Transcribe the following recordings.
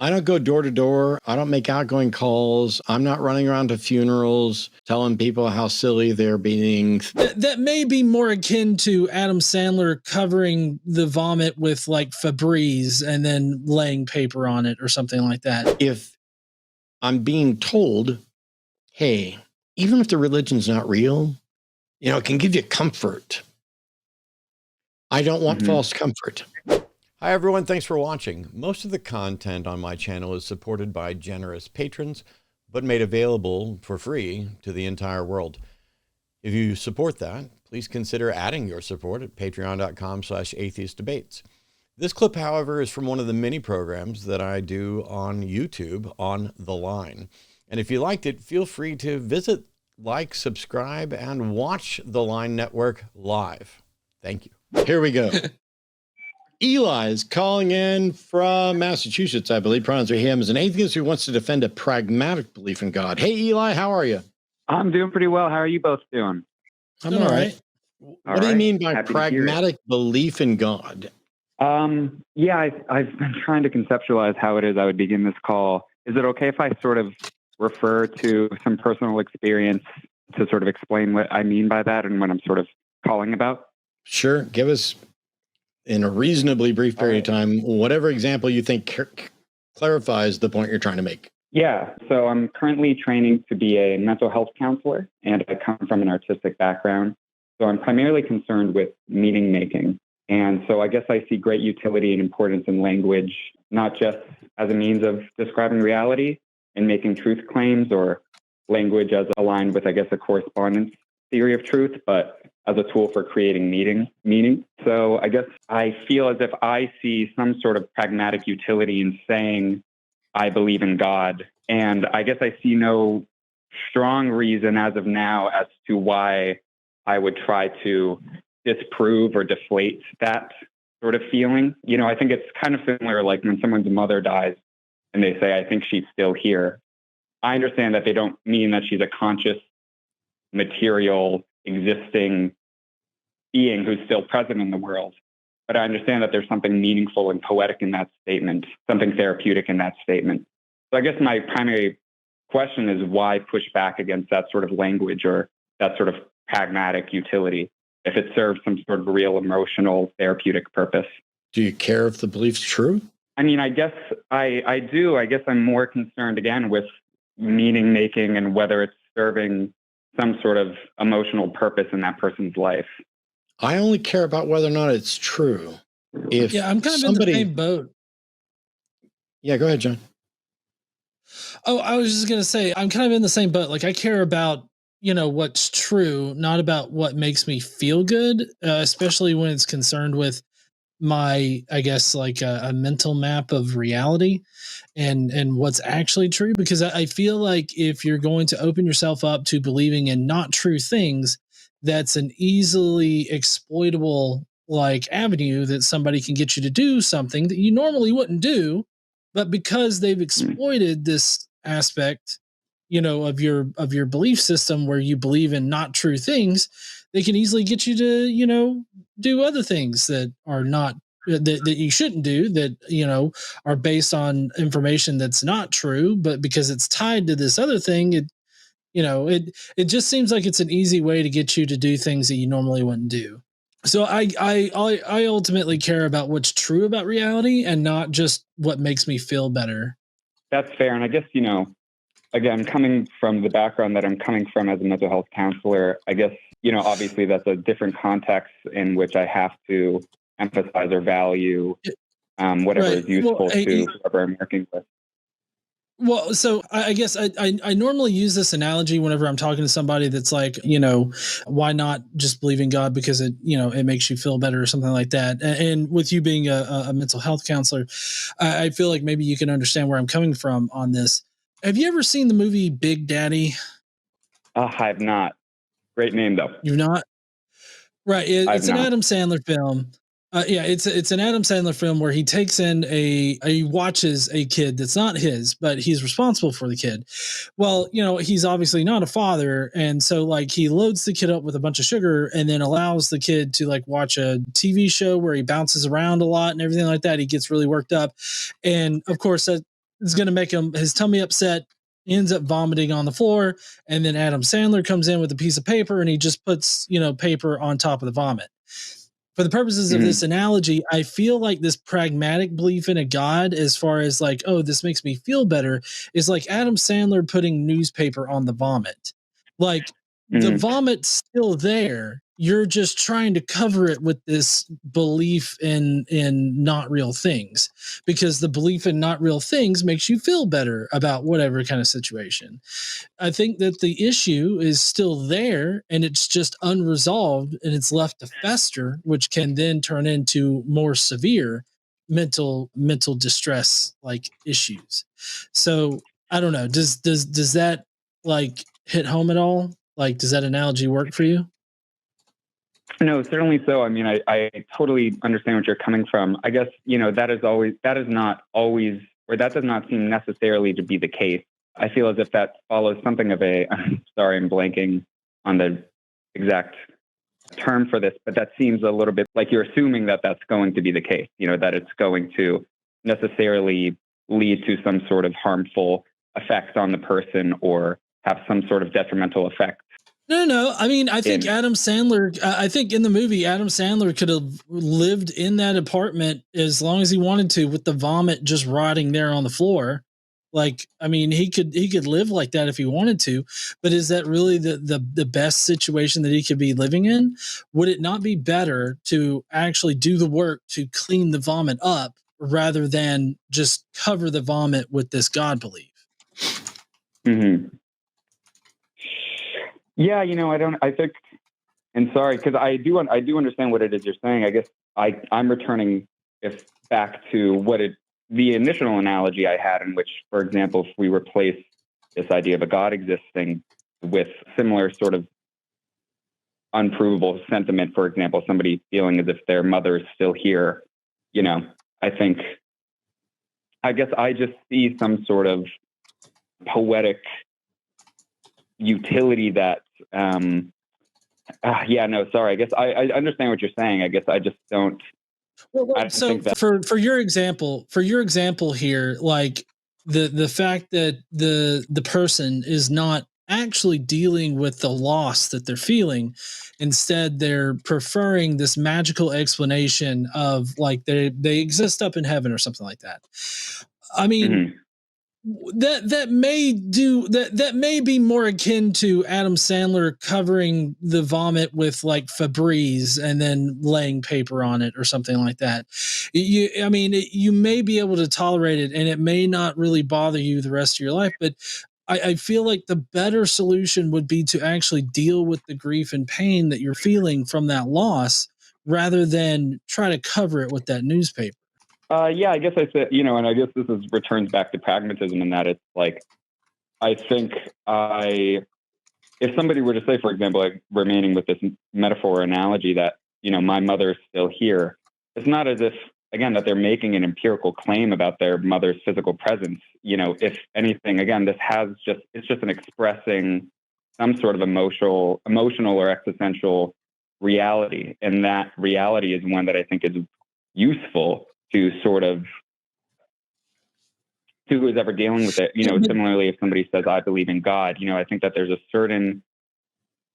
I don't go door to door. I don't make outgoing calls. I'm not running around to funerals telling people how silly they're being. That may be more akin to Adam Sandler covering the vomit with like Febreze and then laying paper on it or something like that. If I'm being told, hey, even if the religion's not real, it can give you comfort. I don't want false comfort. Hi, everyone. Thanks for watching. Most of the content on my channel is supported by generous patrons, but made available for free to the entire world. If you support that, please consider adding your support at patreon.com/atheistdebates. This clip, however, is from one of the many programs that I do on YouTube on The Line. And if you liked it, feel free to visit, like, subscribe, and watch The Line Network live. Thank you. Here we go. Eli's calling in from Massachusetts, I believe. Pronouns are him, as an atheist who wants to defend a pragmatic belief in God. Hey, Eli, how are you? I'm doing pretty well. How are you both doing? I'm all right. What do you mean by pragmatic belief in God? Yeah, I've been trying to conceptualize how it is I would begin this call. Is it okay if I sort of refer to some personal experience to sort of explain what I mean by that and what I'm sort of calling about? Sure. Give us, in a reasonably brief period of time, whatever example you think clarifies the point you're trying to make. Yeah. So I'm currently training to be a mental health counselor, and I come from an artistic background. So I'm primarily concerned with meaning making. And so I guess I see great utility and importance in language, not just as a means of describing reality and making truth claims, or language as aligned with, I guess, a correspondence theory of truth, but as a tool for creating meaning. So I guess I feel as if I see some sort of pragmatic utility in saying I believe in God. And I guess I see no strong reason as of now as to why I would try to disprove or deflate that sort of feeling. I think it's kind of similar like when someone's mother dies and they say, I think she's still here. I understand that they don't mean that she's a conscious, material, existing being who's still present in the world. But I understand that there's something meaningful and poetic in that statement, something therapeutic in that statement. So I guess my primary question is, why push back against that sort of language or that sort of pragmatic utility if it serves some sort of real emotional therapeutic purpose? Do you care if the belief's true? I mean, I guess I do. I guess I'm more concerned, again, with meaning making and whether it's serving some sort of emotional purpose in that person's life. I only care about whether or not it's true. I'm kind of in the same boat. Yeah, go ahead, John. Oh, I was just going to say, I'm kind of in the same boat. Like, I care about, what's true, not about what makes me feel good, especially when it's concerned with my, I guess, like a mental map of reality and what's actually true. Because I feel like if you're going to open yourself up to believing in not true things, that's an easily exploitable like avenue that somebody can get you to do something that you normally wouldn't do, but because they've exploited this aspect, of your belief system where you believe in not true things, they can easily get you to, do other things that are not that you shouldn't do, that, are based on information that's not true, but because it's tied to this other thing, it just seems like it's an easy way to get you to do things that you normally wouldn't do. So I ultimately care about what's true about reality and not just what makes me feel better. That's fair. And I guess, again, coming from the background that I'm coming from as a mental health counselor, I guess, obviously that's a different context in which I have to emphasize or value whatever is useful to whoever I'm working with. Well, so I guess I normally use this analogy whenever I'm talking to somebody that's like, why not just believe in God because it makes you feel better or something like that. And with you being a mental health counselor, I feel like maybe you can understand where I'm coming from on this. Have you ever seen the movie Big Daddy? I have not. Great name, though. You've not? Right. It's an Adam Sandler film. It's an Adam Sandler film where he takes in he watches a kid that's not his, but he's responsible for the kid. Well, he's obviously not a father. And so like he loads the kid up with a bunch of sugar and then allows the kid to like watch a TV show where he bounces around a lot and everything like that. He gets really worked up. And of course is going to make his tummy upset. He ends up vomiting on the floor, and then Adam Sandler comes in with a piece of paper and he just puts, paper on top of the vomit. For the purposes of this analogy, I feel like this pragmatic belief in a God, as far as like, oh, this makes me feel better, is like Adam Sandler putting newspaper on the vomit. Like the vomit's still there. You're just trying to cover it with this belief in not real things, because the belief in not real things makes you feel better about whatever kind of situation. I think that the issue is still there and it's just unresolved and it's left to fester, which can then turn into more severe mental distress like issues. So I don't know. Does that like hit home at all? Like, does that analogy work for you? No, certainly so. I mean, I totally understand what you're coming from. I guess, that does not seem necessarily to be the case. I feel as if that follows something of I'm sorry, I'm blanking on the exact term for this, but that seems a little bit like you're assuming that that's going to be the case, that it's going to necessarily lead to some sort of harmful effect on the person or have some sort of detrimental effect. No. I mean, I think Adam Sandler, I think in the movie, Adam Sandler could have lived in that apartment as long as he wanted to, with the vomit just rotting there on the floor. Like, I mean, he could live like that if he wanted to, but is that really the best situation that he could be living in? Would it not be better to actually do the work to clean the vomit up rather than just cover the vomit with this God belief? Yeah, I think, and sorry, because I do understand what it is you're saying. I guess I'm returning back to the initial analogy I had, in which, for example, if we replace this idea of a God existing with similar sort of unprovable sentiment, for example, somebody feeling as if their mother is still here, I guess I just see some sort of poetic utility that sorry, I guess I understand what you're saying. I guess I just don't. So for your example here, like the fact that the person is not actually dealing with the loss that they're feeling, instead they're preferring this magical explanation of like they exist up in heaven or something like that. I mean, that may be more akin to Adam Sandler covering the vomit with like Febreze and then laying paper on it or something like that. You may be able to tolerate it and it may not really bother you the rest of your life, but I feel like the better solution would be to actually deal with the grief and pain that you're feeling from that loss rather than try to cover it with that newspaper. I guess I said, and I guess this returns back to pragmatism, in that it's like, I think if somebody were to say, for example, like remaining with this metaphor or analogy that, my mother is still here, it's not as if, again, that they're making an empirical claim about their mother's physical presence. If anything, again, it's just an expressing some sort of emotional or existential reality. And that reality is one that I think is useful to sort of, to who is ever dealing with it. Similarly, if somebody says, I believe in God, I think that there's a certain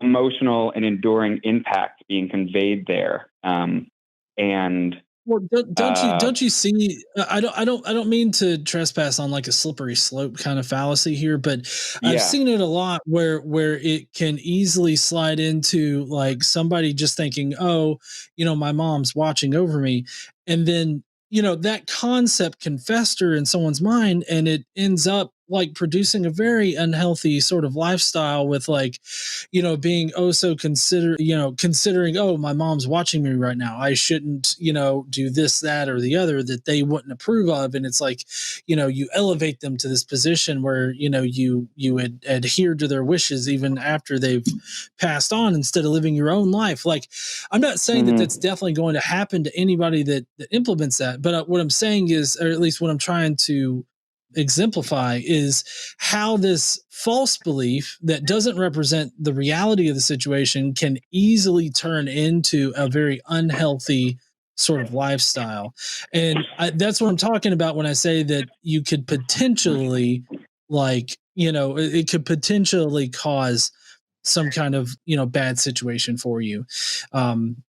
emotional and enduring impact being conveyed there. Well, don't you see? I don't mean to trespass on like a slippery slope kind of fallacy here, but I've seen it a lot where it can easily slide into like somebody just thinking, oh, my mom's watching over me, and then that concept can fester in someone's mind, and it ends up like producing a very unhealthy sort of lifestyle with like, being considering, oh, my mom's watching me right now, I shouldn't, do this, that, or the other that they wouldn't approve of. And it's like, you elevate them to this position where, you would adhere to their wishes even after they've passed on, instead of living your own life. Like, I'm not saying that that's definitely going to happen to anybody that implements that, but what I'm saying is, or at least what I'm trying to exemplify, is how this false belief that doesn't represent the reality of the situation can easily turn into a very unhealthy sort of lifestyle. And that's what I'm talking about when I say that you could potentially, like, it could potentially cause some kind of bad situation for you,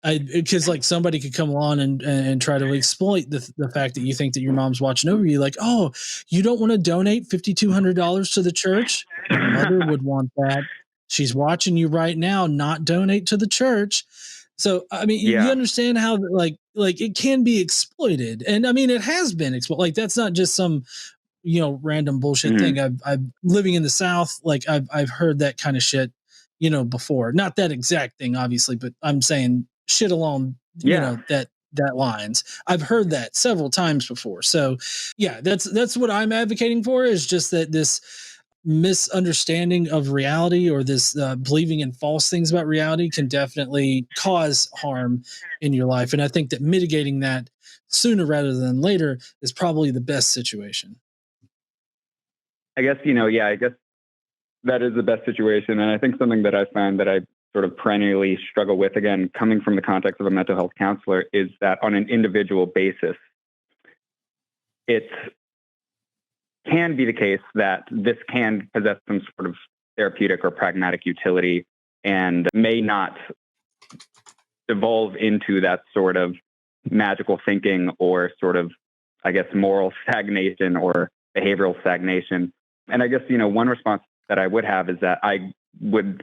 because like somebody could come along and try to exploit the fact that you think that your mom's watching over you, like, oh, you don't want to donate $5,200 to the church? Your mother would want that. She's watching you right now, not donate to the church. So I mean, you Yeah. understand how like it can be exploited, and I mean it has been exploited. Like that's not just some random bullshit thing. I've living in the South, like I've heard that kind of shit, before. Not that exact thing, obviously, but I'm saying shit along, Yeah. that lines. I've heard that several times before. So yeah, that's what I'm advocating for, is just that this misunderstanding of reality, or this believing in false things about reality, can definitely cause harm in your life. And I think that mitigating that sooner rather than later is probably the best situation. I guess, I guess that is the best situation. And I think something that I find that I sort of perennially struggle with, again, coming from the context of a mental health counselor, is that on an individual basis, it can be the case that this can possess some sort of therapeutic or pragmatic utility and may not evolve into that sort of magical thinking or sort of, I guess, moral stagnation or behavioral stagnation. And I guess, one response that I would have is that I would,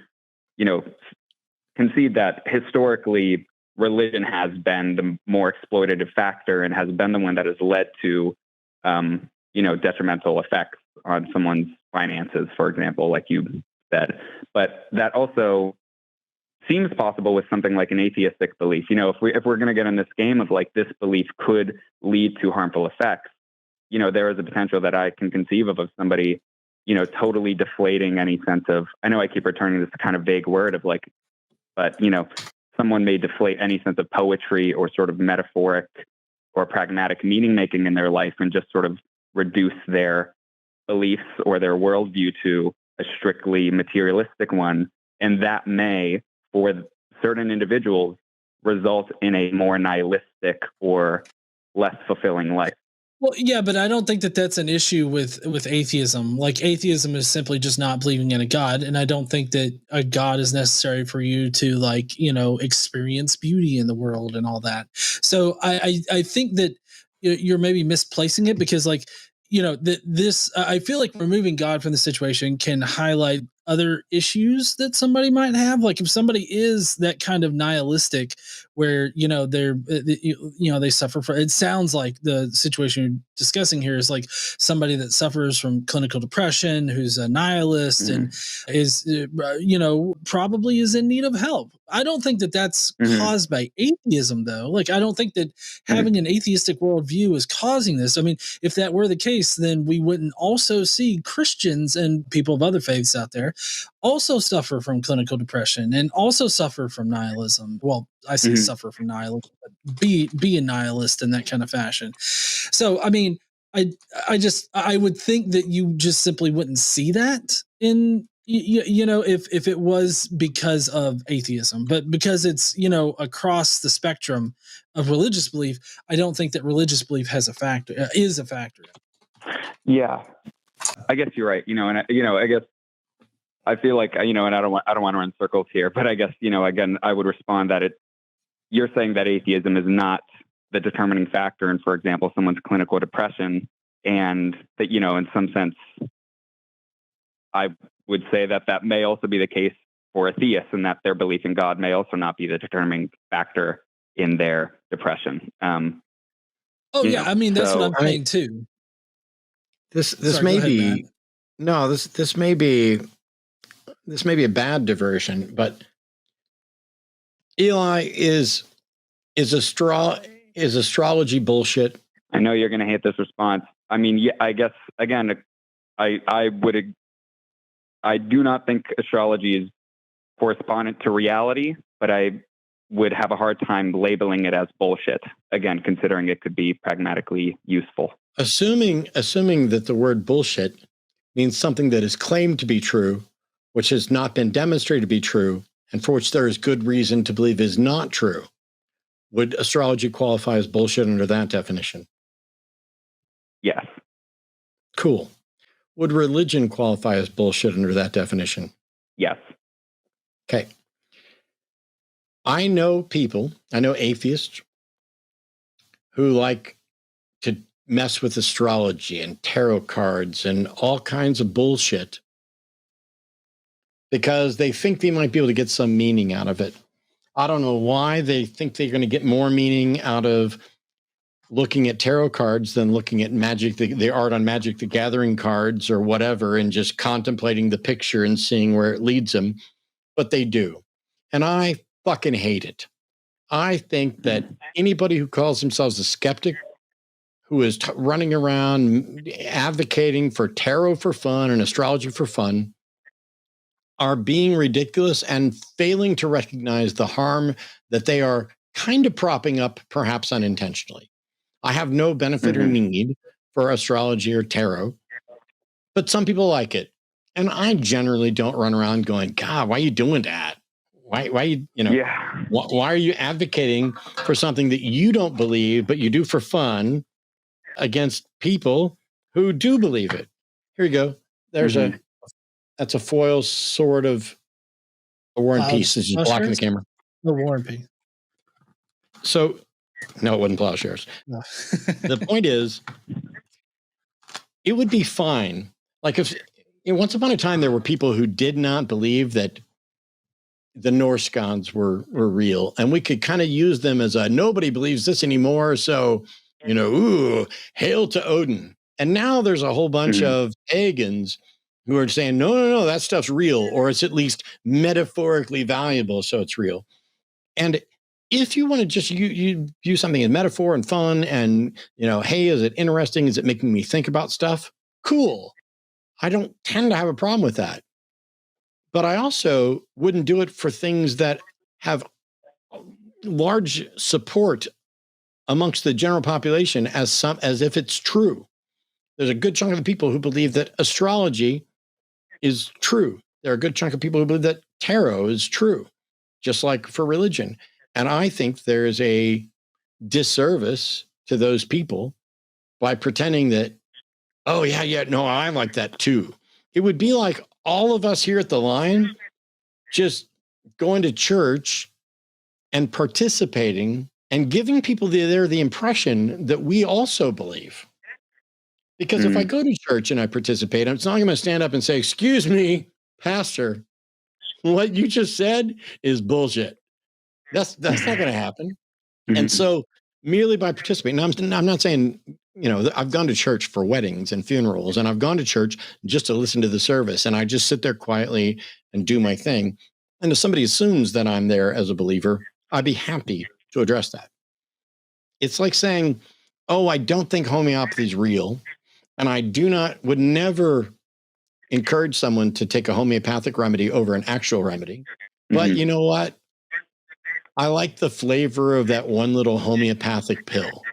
concede that historically religion has been the more exploitative factor and has been the one that has led to, detrimental effects on someone's finances, for example, like you said. But that also seems possible with something like an atheistic belief. If we're going to get in this game of like this belief could lead to harmful effects, there is a potential that I can conceive of somebody, totally deflating any sense of, I know I keep returning this kind of vague word of like, but, someone may deflate any sense of poetry or sort of metaphoric or pragmatic meaning making in their life and just sort of reduce their beliefs or their worldview to a strictly materialistic one. And that may, for certain individuals, result in a more nihilistic or less fulfilling life. Well, yeah, but I don't think that that's an issue with atheism. Like atheism is simply just not believing in a God, and I don't think that a God is necessary for you to experience beauty in the world and all that. So I think that you're maybe misplacing it, because this I feel like removing God from the situation can highlight other issues that somebody might have. Like if somebody is that kind of nihilistic, where they suffer from, it sounds like the situation you're discussing here is like somebody that suffers from clinical depression, who's a nihilist, and is probably is in need of help. I don't think that that's caused by atheism, though. Like I don't think that having an atheistic worldview is causing this. I mean, if that were the case, then we wouldn't also see Christians and people of other faiths out there also suffer from clinical depression and also suffer from nihilism. Well, I say suffer from nihilism, but be a nihilist in that kind of fashion. So, I mean, I would think that you just simply wouldn't see that in if it was because of atheism, but because it's across the spectrum of religious belief, I don't think that religious belief is a factor. Yeah, I guess you're right. And I guess I feel like and I don't want to run circles here, but I guess again, I would respond that you're saying that atheism is not the determining factor in, for example, someone's clinical depression, and that in some sense, I would say that may also be the case for atheists, and that their belief in God may also not be the determining factor in their depression. I mean, that's what I'm saying too. This may be a bad diversion, but Eli, is astrology bullshit? I know you're going to hate this response. I mean, yeah, I guess again, I do not think astrology is correspondent to reality, but I would have a hard time labeling it as bullshit, again, considering it could be pragmatically useful. Assuming that the word bullshit means something that is claimed to be true, which has not been demonstrated to be true, and for which there is good reason to believe is not true. Would astrology qualify as bullshit under that definition? Yes. Cool. Would religion qualify as bullshit under that definition? Yes. Okay. I know atheists who like to mess with astrology and tarot cards and all kinds of bullshit because they think they might be able to get some meaning out of it. I don't know why they think they're going to get more meaning out of looking at tarot cards than looking at Magic, the art on Magic the Gathering cards or whatever, and just contemplating the picture and seeing where it leads them. But they do. And I fucking hate it. I think that anybody who calls themselves a skeptic, who is running around advocating for tarot for fun and astrology for fun, are being ridiculous and failing to recognize the harm that they are kind of propping up, perhaps unintentionally. I have no benefit or need for astrology or tarot, but some people like it. And I generally don't run around going, God, why are you doing that? Why are you advocating for something that you don't believe, but you do for fun against people who do believe it? Here you go. That's a foil sword of a War and Peace. This is blocking the camera. The War and Peace. So, no, it wasn't plowshares. No. The point is, it would be fine. Like if once upon a time there were people who did not believe that the Norse gods were real, and we could kind of use them as a nobody believes this anymore. So, hail to Odin. And now there's a whole bunch of pagans who are saying, no, that stuff's real, or it's at least metaphorically valuable, so it's real. And if you want to just you use something as metaphor and fun and, hey, is it interesting? Is it making me think about stuff? Cool. I don't tend to have a problem with that. But I also wouldn't do it for things that have large support amongst the general population as if it's true. There's a good chunk of people who believe that astrology is true. There are a good chunk of people who believe that tarot is true, just like for religion. And I think there's a disservice to those people by pretending that, oh, yeah, no, I like that too. It would be like all of us here at the line just going to church and participating and giving people the impression that we also believe. Because if I go to church and I participate, it's not going to stand up and say, excuse me, pastor, what you just said is bullshit. That's not going to happen. And so merely by participating, I'm not saying, I've gone to church for weddings and funerals, and I've gone to church just to listen to the service, and I just sit there quietly and do my thing. And if somebody assumes that I'm there as a believer, I'd be happy to address that. It's like saying, oh, I don't think homeopathy is real, and I would never encourage someone to take a homeopathic remedy over an actual remedy. But you know what? I like the flavor of that one little homeopathic pill.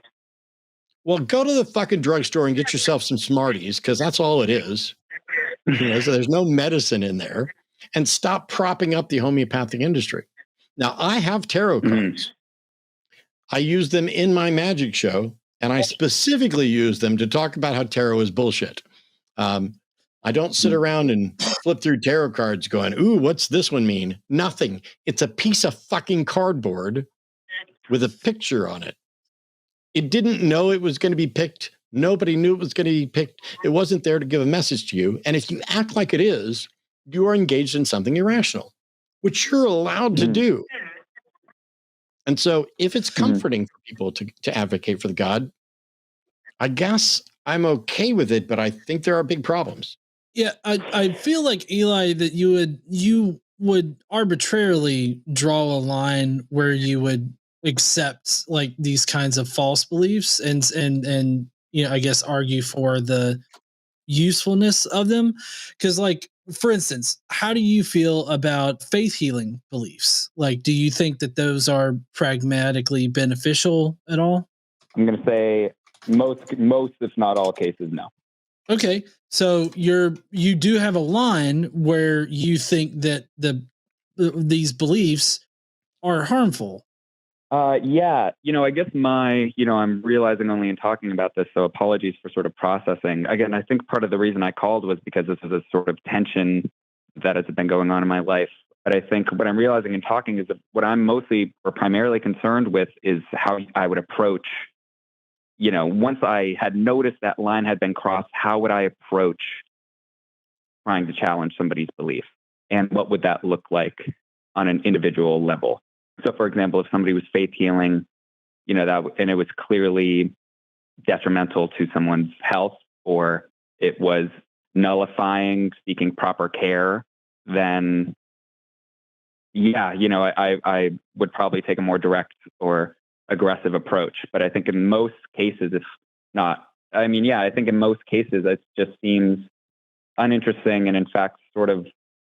Well, go to the fucking drugstore and get yourself some Smarties, because that's all it is. So there's no medicine in there. And stop propping up the homeopathic industry. Now, I have tarot cards. I use them in my magic show, and I specifically use them to talk about how tarot is bullshit. I don't sit around and flip through tarot cards going, ooh, what's this one mean? Nothing. It's a piece of fucking cardboard with a picture on it. It didn't know it was going to be picked. Nobody knew it was going to be picked. It wasn't there to give a message to you. And if you act like it is, you are engaged in something irrational, which you're allowed to do. And so if it's comforting for people to advocate for the God, I guess I'm okay with it, but I think there are big problems. Yeah, I feel like, Eli, that you would arbitrarily draw a line where you would accept like these kinds of false beliefs and I guess argue for the usefulness of them. Because, like, for instance, how do you feel about faith healing beliefs? Like, do you think that those are pragmatically beneficial at all? I'm going to say most, if not all cases, no. Okay, so you do have a line where you think that these beliefs are harmful. Yeah, I guess I'm realizing only in talking about this, so apologies for sort of processing. Again, I think part of the reason I called was because this is a sort of tension that has been going on in my life. But I think what I'm realizing in talking is that what I'm mostly or primarily concerned with is how I would approach, once I had noticed that line had been crossed, how would I approach trying to challenge somebody's belief? And what would that look like on an individual level? So, for example, if somebody was faith healing, and it was clearly detrimental to someone's health, or it was nullifying seeking proper care, then I would probably take a more direct or aggressive approach. But I think in most cases, if not, I think in most cases, it just seems uninteresting and in fact sort of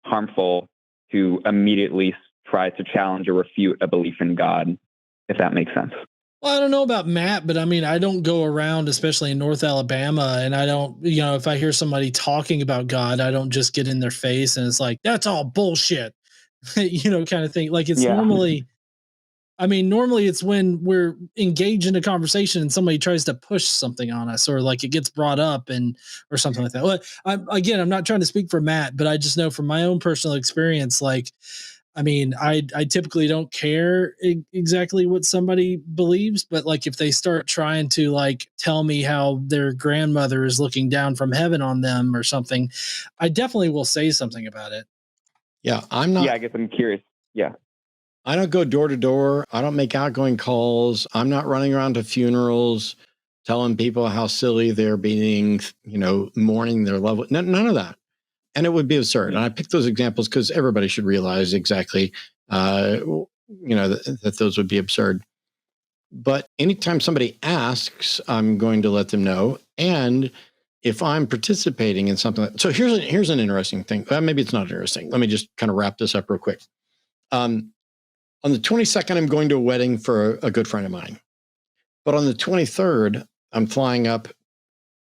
harmful to immediately try to challenge or refute a belief in God, if that makes sense. Well, I don't know about Matt, but I don't go around, especially in North Alabama, and I don't, if I hear somebody talking about God, I don't just get in their face and it's like, that's all bullshit, kind of thing. Like it's normally it's when we're engaged in a conversation and somebody tries to push something on us, or like it gets brought up or something like that. Well, I'm not trying to speak for Matt, but I just know from my own personal experience, like, I typically don't care exactly what somebody believes, but like if they start trying to like tell me how their grandmother is looking down from heaven on them or something, I definitely will say something about it. Yeah, I'm not. Yeah, I guess I'm curious. Yeah. I don't go door to door. I don't make outgoing calls. I'm not running around to funerals telling people how silly they're being, mourning their loved. None of that. And it would be absurd. And I picked those examples because everybody should realize exactly, that those would be absurd. But anytime somebody asks, I'm going to let them know. And if I'm participating in something, so here's an interesting thing. Maybe it's not interesting. Let me just kind of wrap this up real quick. On the 22nd, I'm going to a wedding for a good friend of mine. But on the 23rd, I'm flying up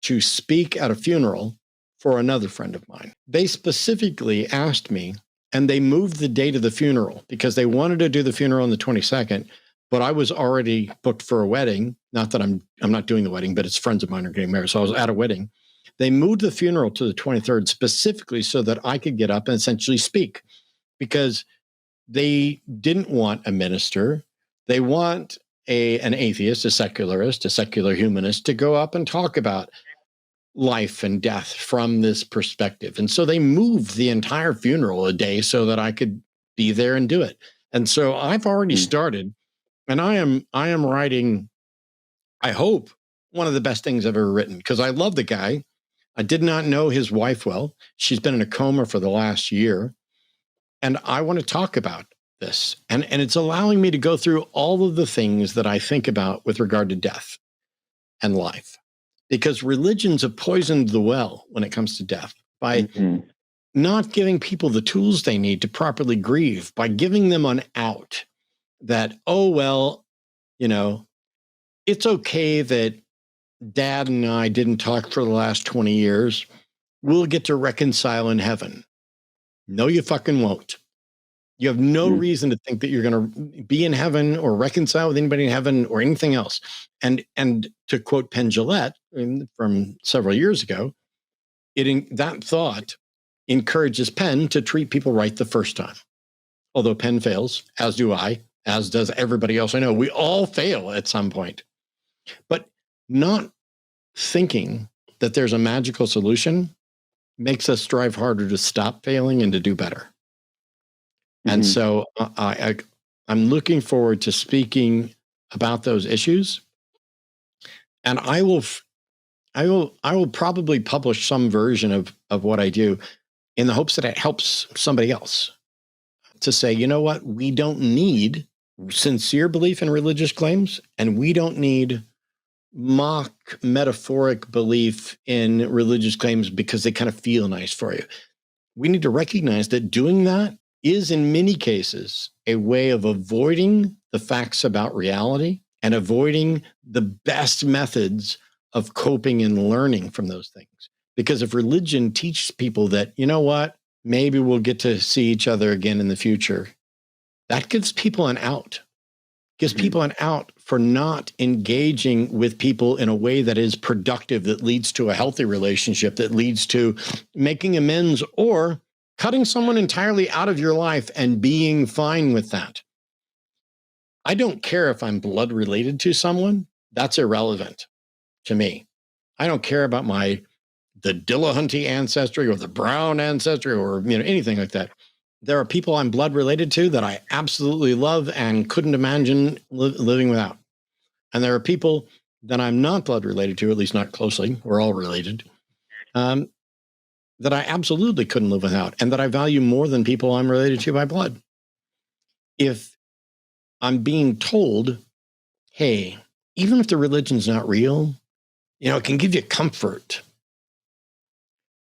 to speak at a funeral for another friend of mine. They specifically asked me, and they moved the date of the funeral because they wanted to do the funeral on the 22nd, but I was already booked for a wedding. Not that I'm not doing the wedding, but it's friends of mine are getting married. So I was at a wedding. They moved the funeral to the 23rd specifically so that I could get up and essentially speak, because they didn't want a minister. They want an atheist, a secularist, a secular humanist to go up and talk about life and death from this perspective. And so they moved the entire funeral a day so that I could be there and do it. And so I've already started, and I am writing, I hope, one of the best things I've ever written, because I love the guy. I did not know his wife well. She's been in a coma for the last year. And I want to talk about this. And it's allowing me to go through all of the things that I think about with regard to death and life. Because religions have poisoned the well when it comes to death by not giving people the tools they need to properly grieve, by giving them an out that, oh, well, it's okay that Dad and I didn't talk for the last 20 years. We'll get to reconcile in heaven. No, you fucking won't. You have no reason to think that you're going to be in heaven or reconcile with anybody in heaven or anything else. And to quote Penn Jillette from several years ago, that thought encourages Penn to treat people right the first time. Although Penn fails, as do I, as does everybody else I know. We all fail at some point. But not thinking that there's a magical solution makes us strive harder to stop failing and to do better. And so I'm looking forward to speaking about those issues. And I will probably publish some version of what I do in the hopes that it helps somebody else to say, you know what, we don't need sincere belief in religious claims, and we don't need mock metaphoric belief in religious claims because they kind of feel nice for you. We need to recognize that doing that is in many cases a way of avoiding the facts about reality and avoiding the best methods of coping and learning from those things. Because if religion teaches people that, you know what, maybe we'll get to see each other again in the future, that gives people an out, gives people an out for not engaging with people in a way that is productive, that leads to a healthy relationship, that leads to making amends or cutting someone entirely out of your life and being fine with that. I don't care if I'm blood related to someone. That's irrelevant to me. I don't care about the Dillahunty ancestry or the Brown ancestry or anything like that. There are people I'm blood related to that I absolutely love and couldn't imagine living without. And there are people that I'm not blood related to, at least not closely. We're all related. That I absolutely couldn't live without and that I value more than people I'm related to by blood. If I'm being told, hey, even if the religion's not real, it can give you comfort.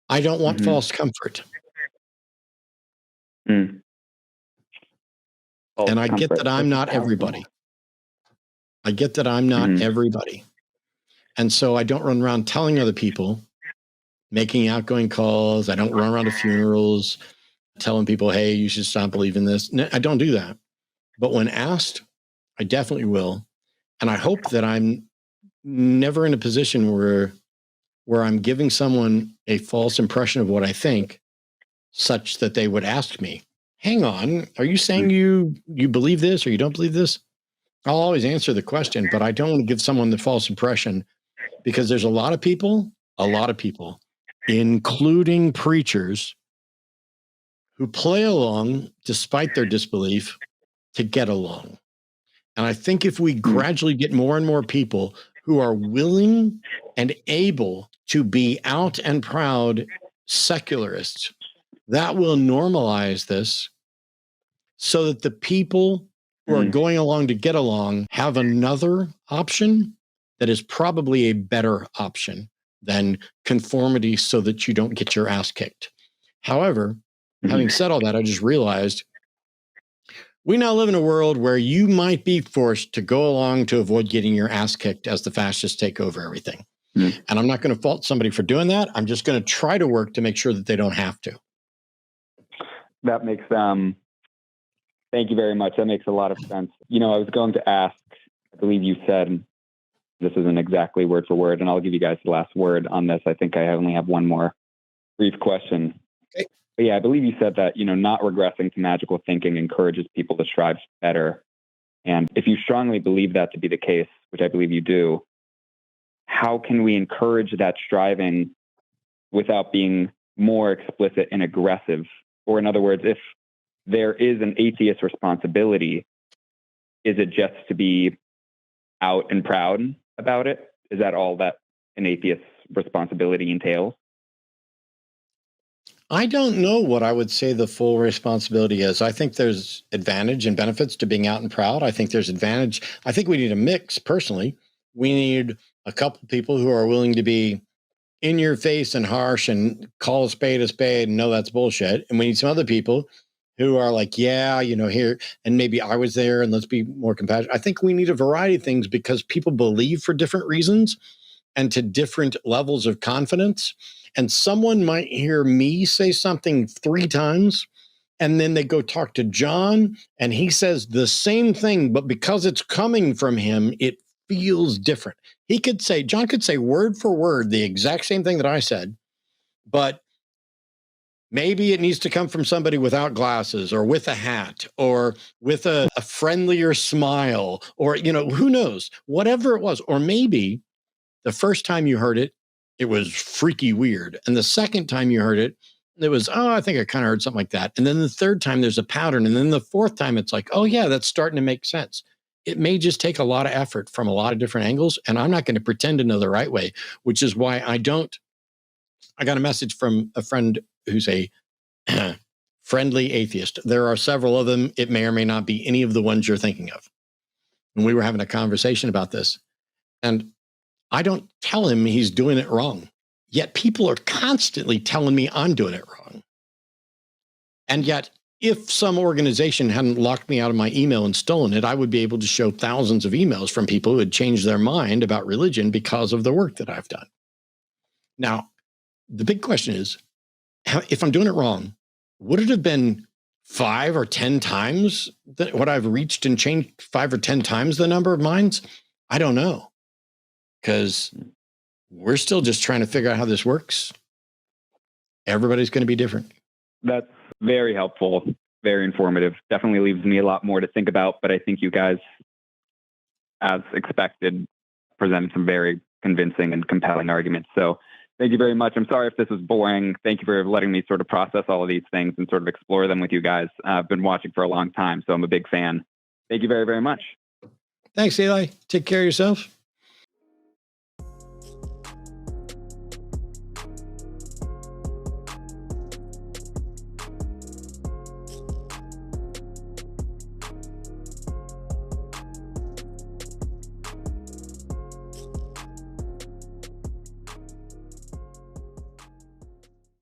I don't want false comfort. False and I get comfort. that I'm not everybody. I get that I'm not everybody. And so I don't run around telling other people, making outgoing calls. I don't run around to funerals, telling people, hey, you should stop believing this. No, I don't do that. But when asked, I definitely will. And I hope that I'm never in a position where I'm giving someone a false impression of what I think, such that they would ask me, hang on, are you saying you believe this or you don't believe this? I'll always answer the question, but I don't want to give someone the false impression, because there's a lot of people, including preachers, who play along despite their disbelief to get along. And I think if we gradually get more and more people who are willing and able to be out and proud secularists, that will normalize this so that the people who are going along to get along have another option that is probably a better option than conformity so that you don't get your ass kicked. However, having said all that, I just realized we now live in a world where you might be forced to go along to avoid getting your ass kicked as the fascists take over everything. And I'm not going to fault somebody for doing that. I'm just going to try to work to make sure that they don't have to. That makes, thank you very much. That makes a lot of sense. I was going to ask, I believe you said, this isn't exactly word for word, and I'll give you guys the last word on this. I think I only have one more brief question. Okay. But yeah, I believe you said that, not regressing to magical thinking encourages people to strive better. And if you strongly believe that to be the case, which I believe you do, how can we encourage that striving without being more explicit and aggressive? Or in other words, if there is an atheist responsibility, is it just to be out and proud about it? Is that all that an atheist's responsibility entails? I don't know what I would say the full responsibility is. I think there's advantage and benefits to being out and proud. I think there's advantage. I think we need a mix, personally. We need a couple people who are willing to be in your face and harsh and call a spade and know that's bullshit. And we need some other people who are like, yeah, here, and maybe I was there and let's be more compassionate. I think we need a variety of things because people believe for different reasons and to different levels of confidence. And someone might hear me say something 3 times, and then they go talk to John, and he says the same thing, but because it's coming from him, it feels different. John could say word for word the exact same thing that I said, but maybe it needs to come from somebody without glasses or with a hat or with a friendlier smile or, who knows, whatever it was. Or maybe the first time you heard it, it was freaky weird. And the second time you heard it, it was, I think I kind of heard something like that. And then the third time there's a pattern. And then the fourth time it's like, oh yeah, that's starting to make sense. It may just take a lot of effort from a lot of different angles. And I'm not going to pretend to know the right way, which is why I got a message from a friend who's a friendly atheist. There are several of them. It may or may not be any of the ones you're thinking of. And we were having a conversation about this. And I don't tell him he's doing it wrong. Yet people are constantly telling me I'm doing it wrong. And yet, if some organization hadn't locked me out of my email and stolen it, I would be able to show thousands of emails from people who had changed their mind about religion because of the work that I've done. Now, the big question is, if I'm doing it wrong, would it have been 5 or 10 times what I've reached and changed 5 or 10 times the number of minds? I don't know. Because we're still just trying to figure out how this works. Everybody's going to be different. That's very helpful, very informative. Definitely leaves me a lot more to think about, but I think you guys, as expected, presented some very convincing and compelling arguments. So thank you very much. I'm sorry if this was boring. Thank you for letting me sort of process all of these things and sort of explore them with you guys. I've been watching for a long time, so I'm a big fan. Thank you very, very much. Thanks, Eli. Take care of yourself.